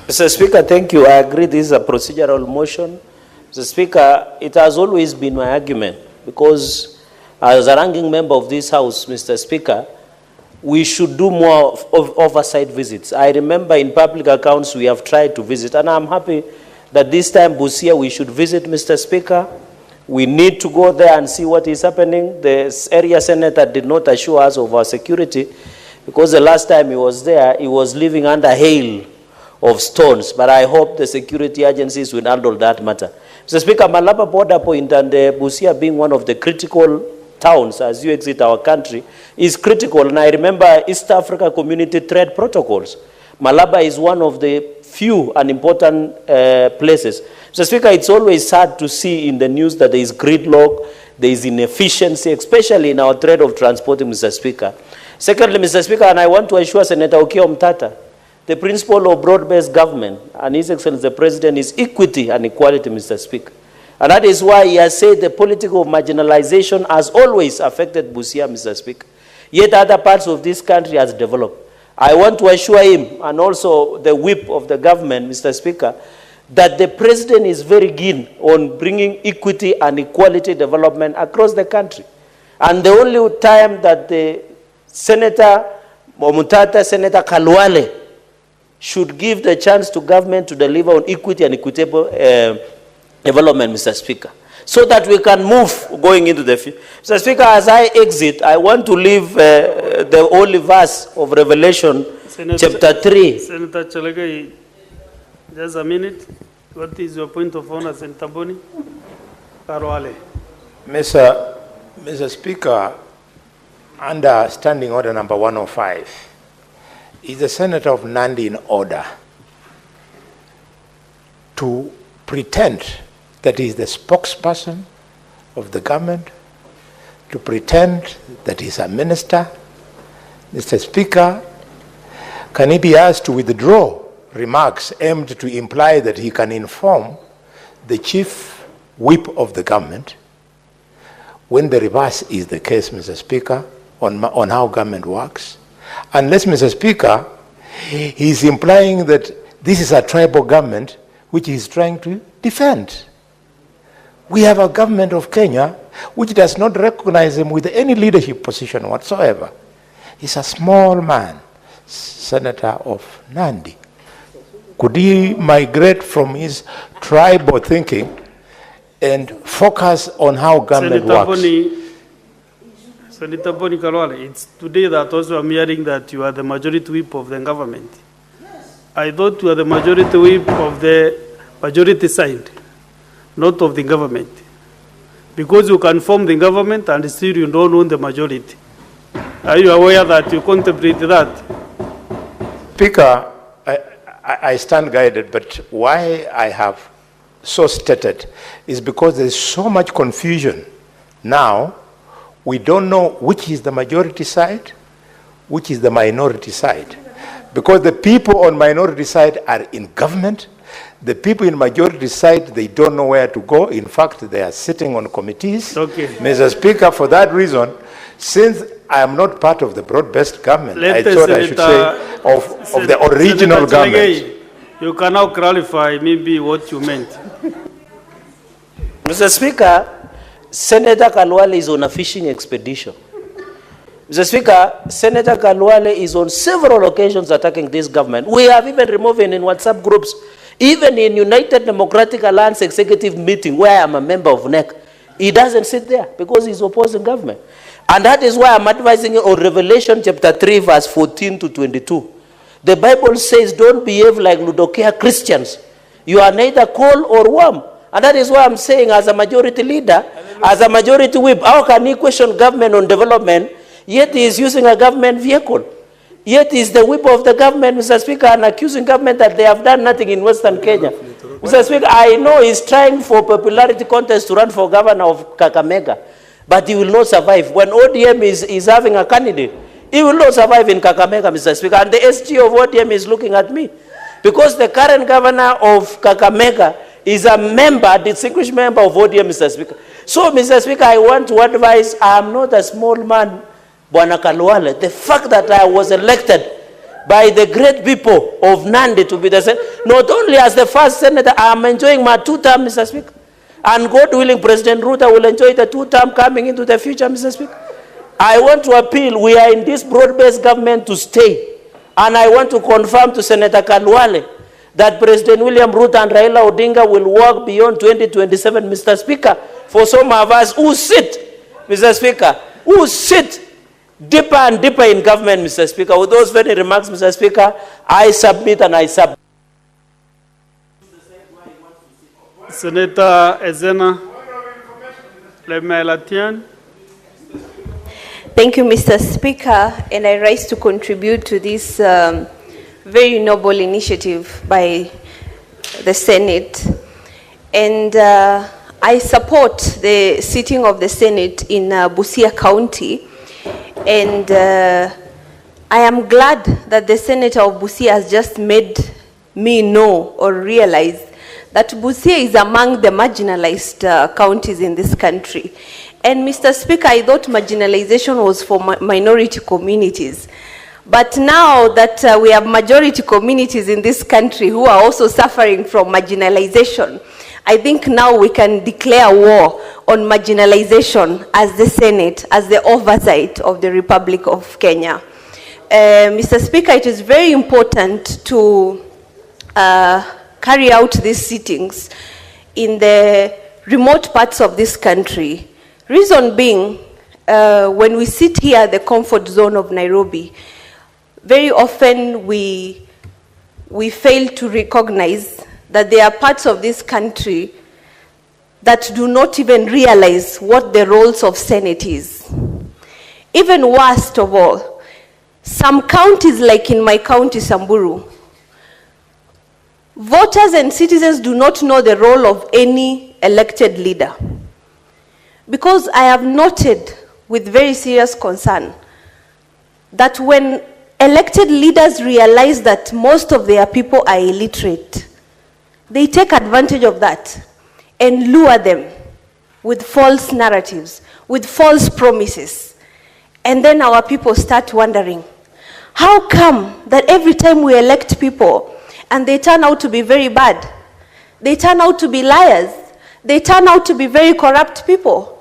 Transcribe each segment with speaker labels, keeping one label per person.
Speaker 1: Mr.
Speaker 2: Speaker, thank you. I agree this is a procedural motion. Mr. Speaker, it has always been my argument because as a ranking member of this House, Mr. Speaker, we should do more of oversight visits. I remember in public accounts we have tried to visit, and I'm happy that this time, Busia, we should visit, Mr. Speaker. We need to go there and see what is happening. The area senator did not assure us of our security because the last time he was there, he was living under hail of stones. But I hope the security agencies will handle that matter. Mr. Speaker, Malaba border point and Busia being one of the critical towns as you exit our country is critical. And I remember East Africa Community Trade Protocols. Malaba is one of the few and important places. Mr. Speaker, it's always sad to see in the news that there is gridlock, there is inefficiency, especially in our trade of transporting, Mr. Speaker. Secondly, Mr. Speaker, and I want to assure Senator Okiya Omtata, the principle of broad-based government, and His Excellency the President, is equity and equality, Mr. Speaker. And that is why he has said the political of marginalization has always affected Busia, Mr. Speaker. Yet other parts of this country has developed. I want to assure him, and also the whip of the government, Mr. Speaker, that the President is very keen on bringing equity and equality development across the country. And the only time that the Senator Omtata, Senator Khalwale, should give the chance to government to deliver on equity and equitable development, Mr. Speaker, so that we can move going into the future. Mr. Speaker, as I exit, I want to leave the holy verse of Revelation, chapter 3.
Speaker 1: Senator Cherargei, just a minute. What is your point of honor, Senator Boni? Khalwale.
Speaker 3: Mr. Speaker, under Standing Order number 105, is the Senator of Nandi in order to pretend that he is the spokesperson of the government, to pretend that he is a minister? Mr. Speaker, can he be asked to withdraw remarks aimed to imply that he can inform the chief whip of the government when the reverse is the case, Mr. Speaker, on how government works? Unless, Mr. Speaker, he is implying that this is a tribal government which he is trying to defend. We have a government of Kenya which does not recognize him with any leadership position whatsoever. He's a small man, Senator of Nandi. Could he migrate from his tribal thinking and focus on how government works?
Speaker 1: Senator Boni Khalwale, it's today that also I'm hearing that you are the majority whip of the government. I thought you are the majority whip of the majority side, not of the government. Because you can form the government and still you don't own the majority. Are you aware that you contemplate that?
Speaker 3: Speaker, I stand guided, but why I have so stated is because there is so much confusion now. We don't know which is the majority side, which is the minority side. Because the people on minority side are in government. The people in majority side, they don't know where to go. In fact, they are sitting on committees.
Speaker 1: Okay.
Speaker 3: Mr. Speaker, for that reason, since I am not part of the broad-based government, I thought I should say of the original government.
Speaker 1: You can now clarify maybe what you meant.
Speaker 2: Mr. Speaker, Senator Khalwale is on a fishing expedition. Mr. Speaker, Senator Khalwale is on several occasions attacking this government. We have even removed him in WhatsApp groups. Even in United Democratic Alliance executive meeting, where I am a member of NEC, he doesn't sit there because he's opposing government. And that is why I'm advising you on Revelation chapter 3, verse 14 to 22. The Bible says, don't behave like Laodicea Christians. You are neither cold or warm. And that is why I'm saying, as a majority leader, as a majority whip, how can he question government on development, yet he is using a government vehicle? Yet he is the whip of the government, Mr. Speaker, and accusing government that they have done nothing in Western Kenya. Mr. Speaker, I know he's trying for popularity contest to run for governor of Kakamega, but he will not survive. When ODM is having a candidate, he will not survive in Kakamega, Mr. Speaker. And the SG of ODM is looking at me. Because the current governor of Kakamega is a member, distinguished member of ODM, Mr. Speaker. So, Mr. Speaker, I want to advise, I am not a small man Bwana Khalwale, the fact that I was elected by the great people of Nandi to be the Senator, not only as the first Senator, I am enjoying my 2 terms, Mr. Speaker. And God willing, President Ruto will enjoy the 2 terms coming into the future, Mr. Speaker. I want to appeal, we are in this broad-based government to stay. And I want to confirm to Senator Khalwale that President William Ruto and Raila Odinga will work beyond 2027, Mr. Speaker, for some of us who sit, Mr. Speaker, who sit deeper and deeper in government, Mr. Speaker. With those very remarks, Mr. Speaker, I submit and I submit.
Speaker 1: Senator Ezena Lemelatian.
Speaker 4: Thank you, Mr. Speaker, and I rise to contribute to this very noble initiative by the Senate. And I support the sitting of the Senate in Busia County. And I am glad that the Senator of Busia has just made me know or realize that Busia is among the marginalized counties in this country. And Mr. Speaker, I thought marginalization was for minority communities. But now that we have majority communities in this country who are also suffering from marginalization, I think now we can declare war on marginalization as the Senate, as the oversight of the Republic of Kenya. Mr. Speaker, it is very important to carry out these sittings in the remote parts of this country. Reason being, when we sit here at the comfort zone of Nairobi, very often we fail to recognize that there are parts of this country that do not even realize what the roles of Senate is. Even worst of all, some counties, like in my county, Samburu, voters and citizens do not know the role of any elected leader. Because I have noted with very serious concern that when elected leaders realize that most of their people are illiterate, they take advantage of that and lure them with false narratives, with false promises. And then our people start wondering, how come that every time we elect people and they turn out to be very bad, they turn out to be liars, they turn out to be very corrupt people?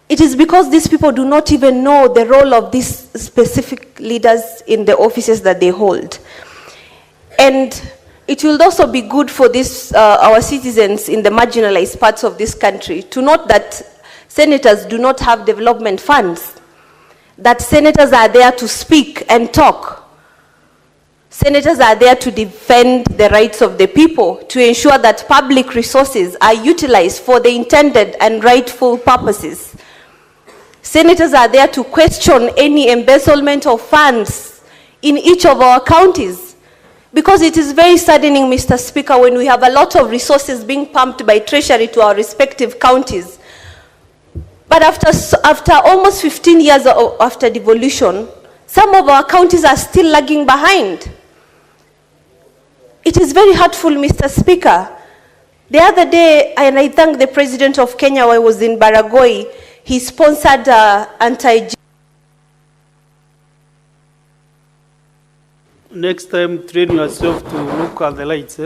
Speaker 4: It is because these people do not even know the role of these specific leaders in the offices that they hold. And it will also be good for this, our citizens in the marginalized parts of this country to note that senators do not have development funds, that senators are there to speak and talk. Senators are there to defend the rights of the people, to ensure that public resources are utilized for the intended and rightful purposes. Senators are there to question any embezzlement of funds in each of our counties. Because it is very saddening, Mr. Speaker, when we have a lot of resources being pumped by Treasury to our respective counties. But after almost 15 years after devolution, some of our counties are still lagging behind. It is very hurtful, Mr. Speaker. The other day, and I thank the President of Kenya when I was in Baragoi, he sponsored
Speaker 1: Next time, train yourself to look at the lights.